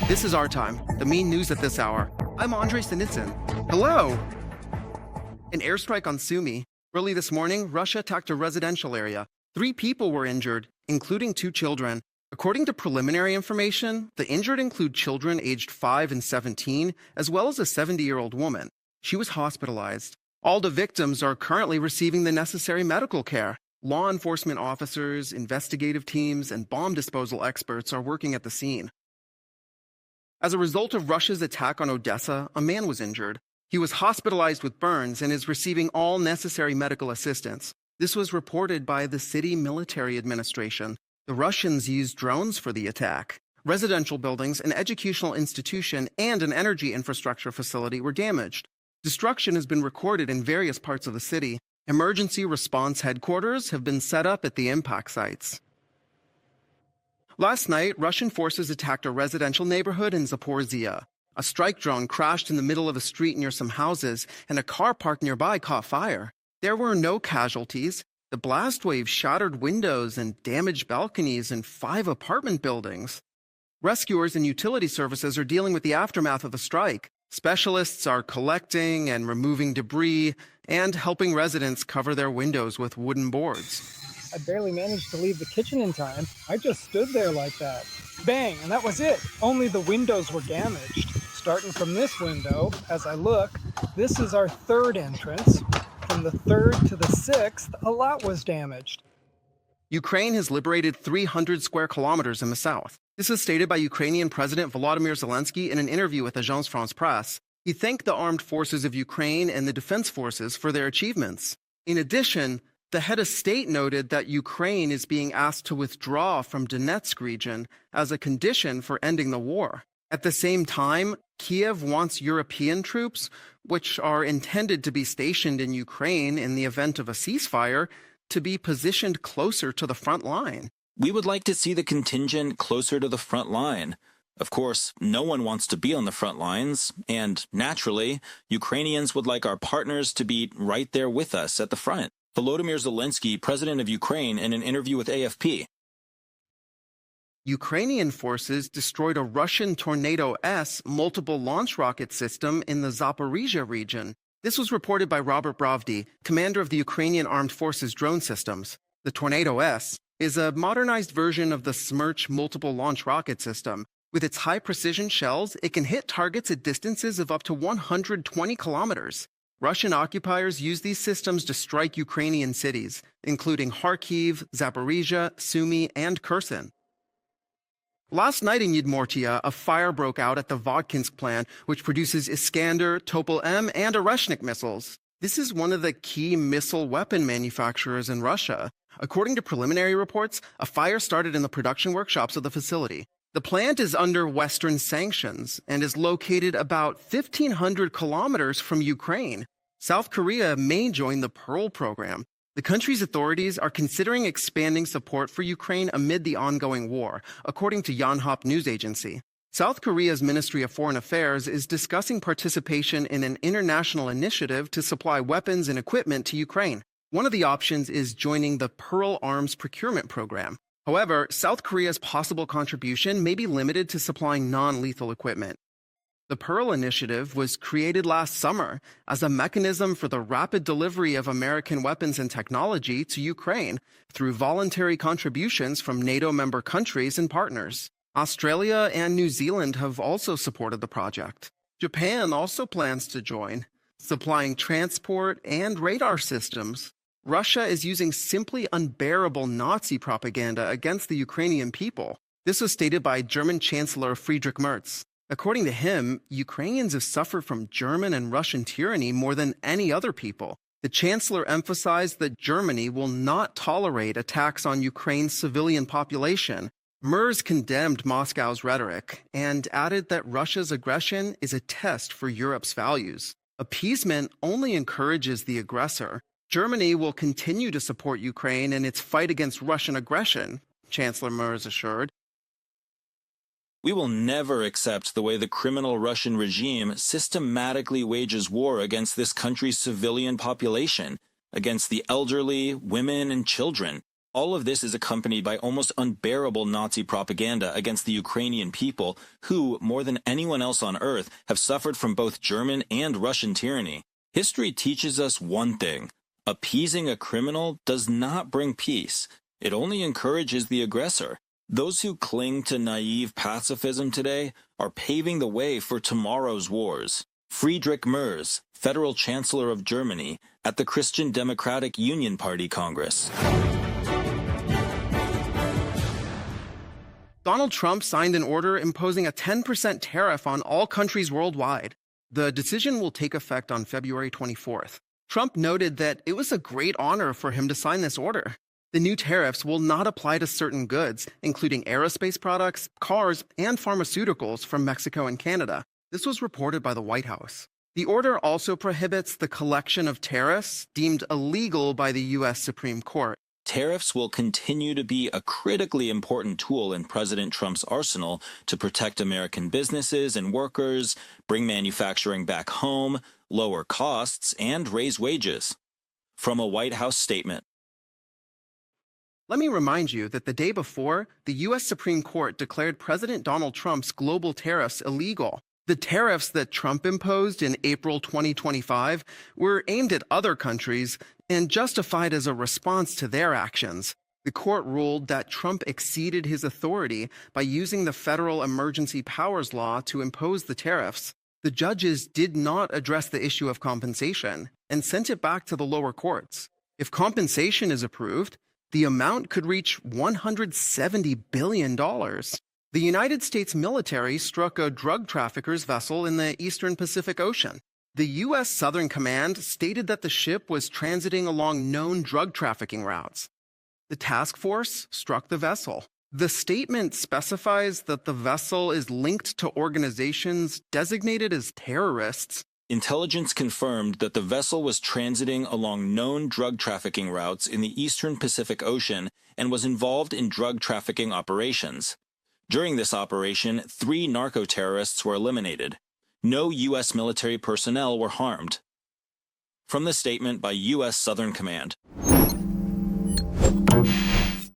This is our time, the main news at this hour. I'm Andrei Sinitsyn. Hello! An airstrike on Sumy. Early this morning, Russia attacked a residential area. 3 people were injured, including 2 children. According to preliminary information, the injured include children aged 5 and 17, as well as a 70-year-old woman. She was hospitalized. All the victims are currently receiving the necessary medical care. Law enforcement officers, investigative teams, and bomb disposal experts are working at the scene. As a result of Russia's attack on Odessa, a man was injured. He was hospitalized with burns and is receiving all necessary medical assistance. This was reported by the city military administration. The Russians used drones for the attack. Residential buildings, an educational institution, and an energy infrastructure facility were damaged. Destruction has been recorded in various parts of the city. Emergency response headquarters have been set up at the impact sites. Last night, Russian forces attacked a residential neighborhood in Zaporizhzhia. A strike drone crashed in the middle of a street near some houses, and a car parked nearby caught fire. There were no casualties. The blast wave shattered windows and damaged balconies in 5 apartment buildings. Rescuers and utility services are dealing with the aftermath of the strike. Specialists are collecting and removing debris and helping residents cover their windows with wooden boards. I barely managed to leave the kitchen in time. I just stood there like that. Bang, and that was it. Only the windows were damaged. Starting from this window, as I look, this is our 3rd entrance. From the 3rd to the 6th, a lot was damaged. Ukraine has liberated 300 square kilometers in the south. This is stated by Ukrainian President Volodymyr Zelenskyy in an interview with Agence France-Presse. He thanked the armed forces of Ukraine and the defense forces for their achievements. In addition, the head of state noted that Ukraine is being asked to withdraw from Donetsk region as a condition for ending the war. At the same time, Kiev wants European troops, which are intended to be stationed in Ukraine in the event of a ceasefire, to be positioned closer to the front line. We would like to see the contingent closer to the front line. Of course, no one wants to be on the front lines, and naturally, Ukrainians would like our partners to be right there with us at the front. Volodymyr Zelenskyy, president of Ukraine, in an interview with AFP. Ukrainian forces destroyed a Russian Tornado-S multiple launch rocket system in the Zaporizhzhia region. This was reported by Robert Bravdy, commander of the Ukrainian Armed Forces drone systems. The Tornado-S is a modernized version of the Smerch multiple launch rocket system. With its high-precision shells, it can hit targets at distances of up to 120 kilometers. Russian occupiers use these systems to strike Ukrainian cities, including Kharkiv, Zaporizhzhia, Sumy, and Kherson. Last night in Udmurtia, a fire broke out at the Vodkinsk plant, which produces Iskander, Topol-M, and Oreshnik missiles. This is one of the key missile weapon manufacturers in Russia. According to preliminary reports, a fire started in the production workshops of the facility. The plant is under Western sanctions and is located about 1,500 kilometers from Ukraine. South Korea may join the Pearl program. The country's authorities are considering expanding support for Ukraine amid the ongoing war, according to Yonhap news agency. South Korea's Ministry of Foreign Affairs is discussing participation in an international initiative to supply weapons and equipment to Ukraine. One of the options is joining the Pearl Arms Procurement Program. However, South Korea's possible contribution may be limited to supplying non-lethal equipment. The Pearl Initiative was created last summer as a mechanism for the rapid delivery of American weapons and technology to Ukraine through voluntary contributions from NATO member countries and partners. Australia and New Zealand have also supported the project. Japan also plans to join, supplying transport and radar systems. Russia is using simply unbearable Nazi propaganda against the Ukrainian people. This was stated by German Chancellor Friedrich Merz. According to him, Ukrainians have suffered from German and Russian tyranny more than any other people. The Chancellor emphasized that Germany will not tolerate attacks on Ukraine's civilian population. Merz condemned Moscow's rhetoric and added that Russia's aggression is a test for Europe's values. Appeasement only encourages the aggressor. Germany will continue to support Ukraine in its fight against Russian aggression, Chancellor Merz assured. We will never accept the way the criminal Russian regime systematically wages war against this country's civilian population, against the elderly, women, and children. All of this is accompanied by almost unbearable Nazi propaganda against the Ukrainian people who, more than anyone else on earth, have suffered from both German and Russian tyranny. History teaches us one thing: appeasing a criminal does not bring peace. It only encourages the aggressor. Those who cling to naive pacifism today are paving the way for tomorrow's wars. Friedrich Merz, Federal Chancellor of Germany, at the Christian Democratic Union Party Congress. Donald Trump signed an order imposing a 10% tariff on all countries worldwide. The decision will take effect on February 24th. Trump noted that it was a great honor for him to sign this order. The new tariffs will not apply to certain goods, including aerospace products, cars, and pharmaceuticals from Mexico and Canada. This was reported by the White House. The order also prohibits the collection of tariffs deemed illegal by the U.S. Supreme Court. Tariffs will continue to be a critically important tool in President Trump's arsenal to protect American businesses and workers, bring manufacturing back home, lower costs, and raise wages. From a White House statement. Let me remind you that the day before, the U.S. Supreme Court declared President Donald Trump's global tariffs illegal. The tariffs that Trump imposed in April 2025 were aimed at other countries and justified as a response to their actions. The court ruled that Trump exceeded his authority by using the Federal Emergency Powers Law to impose the tariffs. The judges did not address the issue of compensation and sent it back to the lower courts. If compensation is approved, the amount could reach $170 billion. The United States military struck a drug trafficker's vessel in the Eastern Pacific Ocean. The U.S. Southern Command stated that the ship was transiting along known drug trafficking routes. The task force struck the vessel. The statement specifies that the vessel is linked to organizations designated as terrorists. Intelligence confirmed that the vessel was transiting along known drug trafficking routes in the Eastern Pacific Ocean and was involved in drug trafficking operations. During this operation, 3 narco-terrorists were eliminated. No U.S. military personnel were harmed. From the statement by U.S. Southern Command.